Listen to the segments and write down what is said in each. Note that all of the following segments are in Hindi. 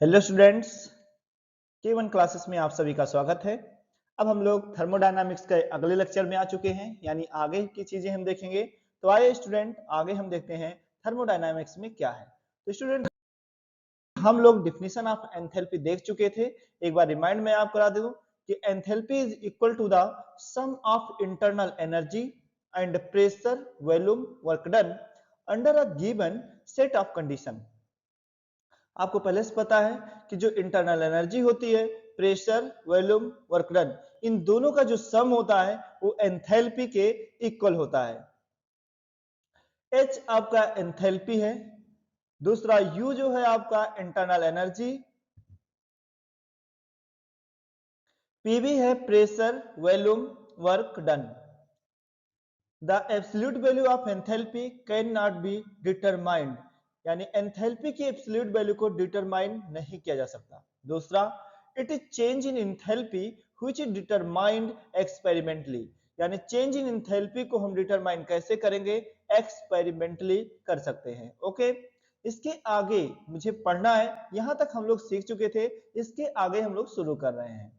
हेलो स्टूडेंट्स, K1 क्लासेस में आप सभी का स्वागत है। अब हम लोग थर्मोडायनामिक्स के अगले लेक्चर में आ चुके हैं, यानी आगे की चीजें हम देखेंगे। तो आइए स्टूडेंट, आगे हम देखते हैं थर्मोडायनामिक्स में क्या है। तो स्टूडेंट, हम लोग डिफिनीशन ऑफ एंथैल्पी देख चुके थे। एक बार रिमाइंड में आप करा दूं कि enthalpy is equal to the sum of internal energy and pressure, volume, work done under a given set of condition. आपको पहले से पता है कि जो इंटरनल एनर्जी होती है, प्रेशर, वॉल्यूम, वर्क डन, इन दोनों का जो सम होता है वो एंथैल्पी के इक्वल होता है। H आपका एंथैल्पी है, दूसरा U जो है आपका इंटरनल एनर्जी, PV है pressure, volume, work done. The absolute value of enthalpy can not be determined, यानी एंथैल्पी की एब्सोल्यूट वैल्यू को डिटरमाइन नहीं किया जा सकता। दूसरा, it is change in enthalpy which is determined experimentally, यानी चेंज इन एंथैल्पी को हम डिटरमाइन कैसे करेंगे? एक्सपेरिमेंटली कर सकते हैं। ओके, इसके आगे मुझे पढ़ना है, यहां तक हम लोग सीख चुके थे, इसके आगे हम लोग शुरू कर रहे हैं।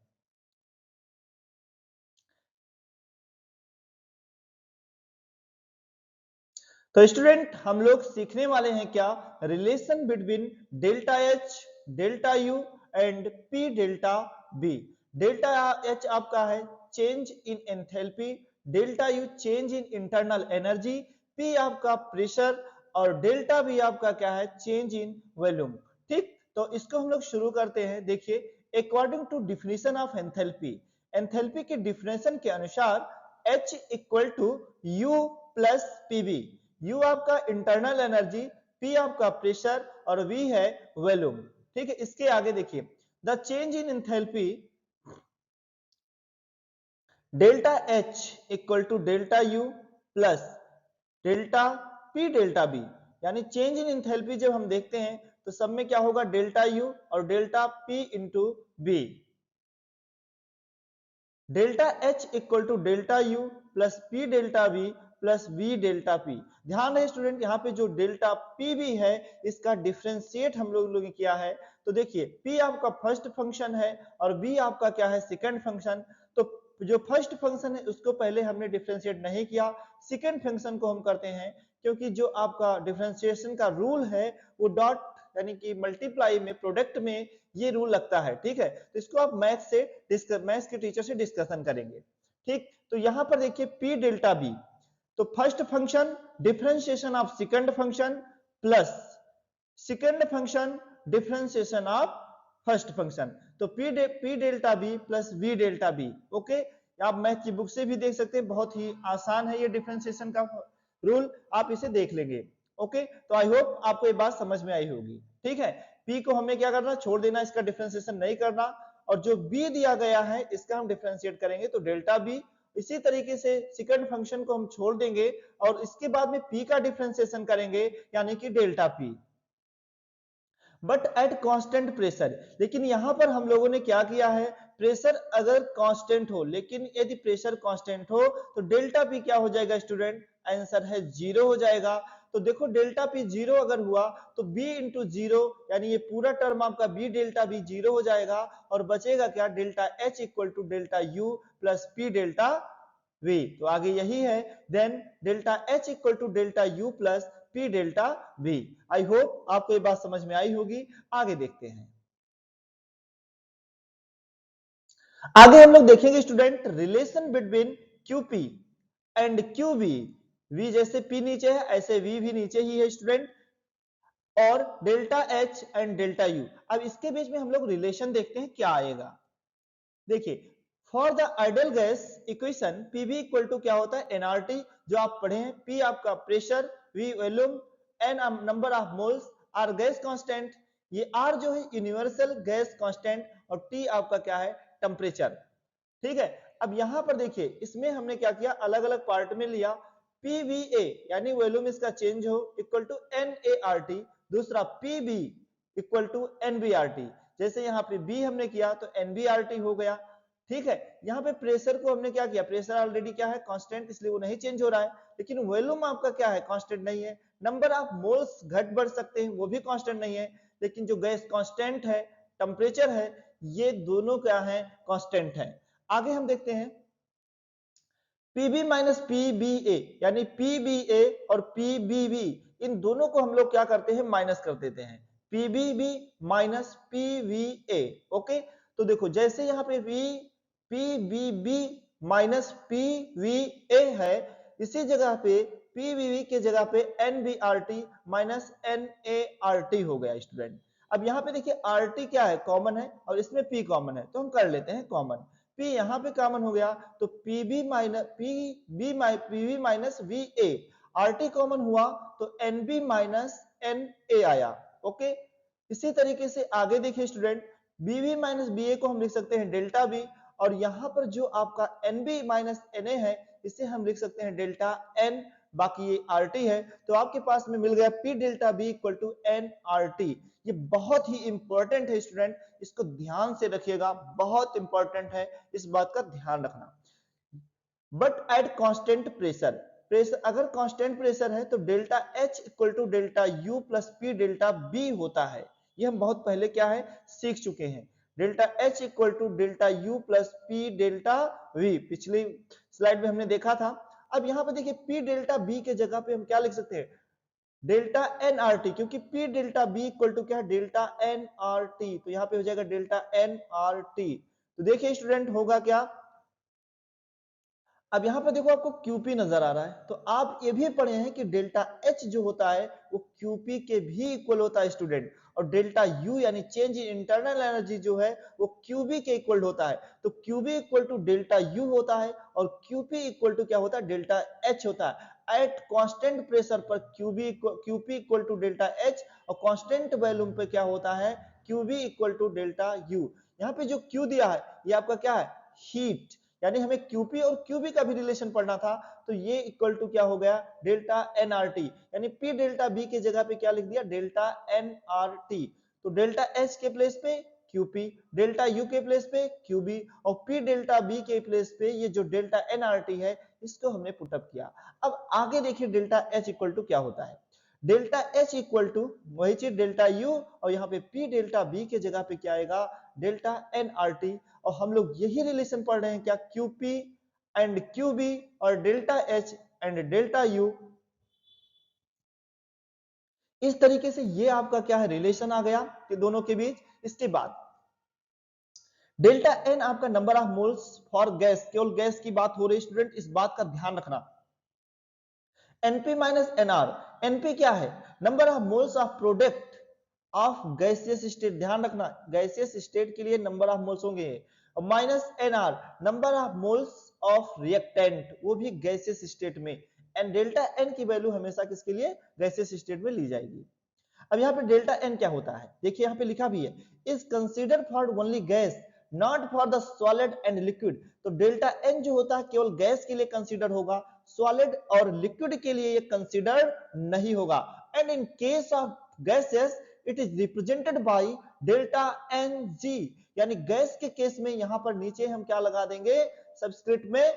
तो स्टूडेंट, हम लोग सीखने वाले हैं क्या? Relation between delta H, delta U and P delta B. Delta H आपका है change in enthalpy, delta U change in internal energy, P आपका प्रेशर और डेल्टा बी आपका क्या है? Change in volume. ठीक, तो इसको हम लोग शुरू करते हैं। देखिए, according to definition of enthalpy, enthalpy के डिफिनेशन के अनुसार H equal to U plus PV. U आपका इंटरनल एनर्जी, P आपका प्रेशर और V है वॉल्यूम। ठीक है, इसके आगे देखिए, the change in enthalpy delta H equal to delta U plus delta P delta B, यानी चेंज इन एंथैल्पी जब हम देखते हैं तो सब में क्या होगा? डेल्टा U और delta P into B। Delta H equal to delta U plus P delta B plus V delta P। ध्यान रहे स्टूडेंट, यहाँ पे जो डेल्टा P भी है इसका डिफरेंशिएट हम लोगों ने किया है। तो देखिए, P आपका फर्स्ट फंक्शन है और B आपका क्या है? Second function. तो जो फर्स्ट फंक्शन है उसको पहले हमने डिफरेंशिएट नहीं किया, सेकंड फंक्शन को हम करते हैं, क्योंकि जो आपका डिफरेंशिएशन का रूल है वो डॉट यानी कि मल्टीप्लाई में, प्रोडक्ट में ये रूल लगता है। ठीक है, तो इसको आप मैथ्स के टीचर से डिस्कशन करेंगे। ठीक, तो यहां पर देखिए P डेल्टा बी, तो first function differentiation of second function plus second function differentiation of first function, तो P delta B plus V delta B. Okay, आप मैथ की बुक से भी देख सकते हैं, बहुत ही आसान है ये डिफरेंशिएशन का रूल, आप इसे देख लेंगे। ओके, तो आई होप आपको ये बात समझ में आई होगी। ठीक है, P को हमें क्या करना? छोड़ देना, इसका डिफरेंशिएशन नहीं करना, और जो B दिया गया है इसका हम डिफरेंशिएट करेंगे, तो डेल्टा B। इसी तरीके से सेकंड फंक्शन को हम छोड़ देंगे और इसके बाद में P का डिफरेंशिएशन करेंगे, यानी कि delta P, but at constant pressure. लेकिन यहां पर हम लोगों ने क्या किया है? प्रेशर अगर कांस्टेंट हो, लेकिन यदि प्रेशर कांस्टेंट हो तो डेल्टा पी क्या हो जाएगा स्टूडेंट? आंसर है जीरो हो जाएगा। तो देखो, डेल्टा पी जीरो अगर हुआ तो बी इंटू जीरो, यानी ये पूरा टर्म आपका बी डेल्टा बी जीरो हो जाएगा, और बचेगा क्या? Delta H equal to delta U plus P delta V. तो आगे यही है, then delta H equal to delta U plus P delta V. I hope आपको ये बात समझ में आई होगी। आगे देखते हैं, आगे हम लोग देखेंगे student relation between QP and QV. V जैसे पी नीचे है ऐसे वी भी नीचे ही है स्टूडेंट, और delta H and delta U. अब इसके बीच में हम लोग रिलेशन देखते हैं क्या आएगा। देखिए, for the ideal gas equation PV equal to क्या होता है? एनआरटी, जो आप पढ़े हैं। पी आपका pressure, V volume, N number of moles, R gas constant. ये आर जो है यूनिवर्सल गैस कांस्टेंट, और टी आपका क्या है? टेम्परेचर। ठीक है, अब यहां पर देखिए, इसमें हमने क्या किया? अलग अलग पार्ट में लिया। पीवीए यानी वॉल्यूम इसका चेंज हो इक्वल टू एनएआरटी, दूसरा पीबी इक्वल टू एनबीआरटी। जैसे यहाँ पे बी हमने किया तो एनबीआरटी हो गया। ठीक है, यहाँ पे प्रेशर को हमने क्या किया? प्रेशर ऑलरेडी क्या है? कांस्टेंट, इसलिए वो नहीं चेंज हो रहा है। लेकिन वॉल्यूम आपका क्या है? कांस्टेंट नहीं है। नंबर ऑफ मोल्स घट बढ़ सकते हैं, वो भी कांस्टेंट नहीं है। लेकिन जो गैस कांस्टेंट है, टेम्परेचर है, ये दोनों क्या है, कांस्टेंट है। आगे हम देखते हैं Pb माइनस PbA, यानी PbA और PbB इन दोनों को हम लोग क्या करते हैं, माइनस कर देते हैं, PbB माइनस PvA। ओके, तो देखो जैसे यहाँ पे PbB माइनस PvA है, इसी जगह पे PvB के जगह पे NbRT माइनस NaRT हो गया स्टूडेंट। अब यहाँ पे देखिए RT क्या है, कॉमन है, और इसमें P कॉमन है, तो हम कर लेते हैं कॉमन। P यहाँ पे कॉमन हो गया, तो PB minus VA, RT common हुआ तो NB माइनस NA आया। ओके, इसी तरीके से आगे देखिए स्टूडेंट, BB माइनस BA को हम लिख सकते हैं डेल्टा B, और यहाँ पर जो आपका NB माइनस NA है इसे हम लिख सकते हैं डेल्टा N, बाकी ये RT है, तो आपके पास में मिल गया P delta B equal to NRT। ये बहुत ही इंपॉर्टेंट है स्टूडेंट, इसको ध्यान से रखिएगा, बहुत इंपॉर्टेंट है, इस बात का ध्यान रखना। बट एट कांस्टेंट प्रेशर, अगर कांस्टेंट प्रेशर है तो delta H equal to delta U plus P delta B होता है। ये हम बहुत पहले क्या है, सीख चुके हैं। Delta H equal to delta U plus P delta V पिछली स्लाइड में हमने देखा था। अब यहाँ पे देखिए P डेल्टा B के जगह पे हम क्या लिख सकते हैं, डेल्टा NRT, क्योंकि P delta B equal to क्या है, डेल्टा NRT, तो यहाँ पे हो जाएगा डेल्टा NRT। तो देखिए स्टूडेंट होगा क्या, अब यहां पर देखो आपको QP नजर आ रहा है, तो आप ये भी पढ़े हैं कि डेल्टा H जो होता है वो QP के भी इक्वल होता है स्टूडेंट, और डेल्टा U यानी चेंज इन इंटरनल एनर्जी जो है वो QB के इक्वल होता है। तो QB equal to delta U होता है, और QP इक्वल टू क्या होता है, डेल्टा H होता है। एट कांस्टेंट प्रेशर पर QP equal to delta H, और कांस्टेंट वॉल्यूम पे क्या होता है, QB equal to delta U। यहाँ पे जो Q दिया है ये आपका क्या है, हीट, यानी हमें QP और QB का भी रिलेशन पढ़ना था, तो ये इक्वल टू क्या हो गया, डेल्टा NRT, यानी P डेल्टा B के जगह पे क्या लिख दिया, डेल्टा NRT। तो डेल्टा H के प्लेस पे QP, डेल्टा U के प्लेस पे QB, और P डेल्टा B के प्लेस पे ये जो डेल्टा NRT है इसको हमने पुटअप किया। अब आगे देखिए डेल्टा H इक्वल टू क्या होता है, डेल्टा H इक्वल टू वही चीज डेल्टा U, और यहाँ पे P डेल्टा B के जगह पे क्या आएगा, डेल्टा NRT। और हम लोग यही रिलेशन पढ़ रहे हैं क्या, QP एंड QB और delta H and delta U। इस तरीके से ये आपका क्या है, रिलेशन आ गया कि दोनों के बीच। इसके बाद डेल्टा N आपका number of moles for gas, केवल गैस की बात हो रही है स्टूडेंट, इस बात का ध्यान रखना। NP माइनस NR, NP क्या है, number of moles of product of gaseous state, ध्यान रखना गैसियस स्टेट के लिए नंबर ऑफ मोल्स होंगे, minus NR number of moles of reactant, वो भी गैसियस स्टेट में, एंड डेल्टा N की वैल्यू हमेशा किसके लिए, गैसियस स्टेट में ली जाएगी। अब यहाँ पे डेल्टा N क्या होता है, देखिए यहाँ पे लिखा भी है, is consider for only gas not for the solid and liquid. तो डेल्टा N जो होता है केवल गैस के लिए कंसीडर होगा, सॉलिड और लिक्विड के लिए ये कंसीडर नहीं होगा। And in case of gases it is represented by delta NG, यानी गैस के केस में यहां पर नीचे हम क्या लगा देंगे, सबस्क्रिप्ट में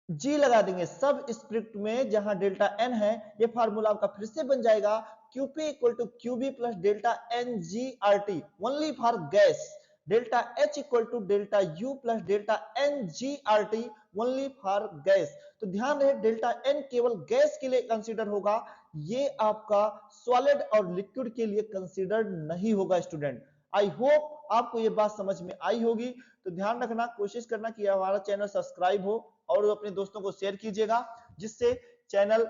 G लगा देंगे, सब स्क्रिप्ट में जहां डेल्टा N है, ये फार्मूला आपका फिर से बन जाएगा QP equal to QB plus delta NGRT only for gas, delta H equal to delta U plus delta NGRT only for gas. तो ध्यान रहे डेल्टा N केवल गैस के लिए कंसीडर होगा, ये आपका सॉलिड और लिक्विड के लिए कंसीडर नहीं होगा स्टूडेंट। आई होप आपको ये बात समझ में आई होगी। तो ध्यान रखना, कोशिश करना कि हमारा चैनल सब्सक्राइब हो और अपने दोस्तों को शेयर कीजिएगा, जिससे चैनल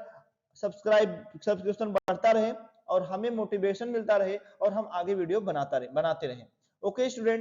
सब्सक्रिप्शन बढ़ता रहे और हमें मोटिवेशन मिलता रहे और हम आगे वीडियो बनाते रहें। Okay student.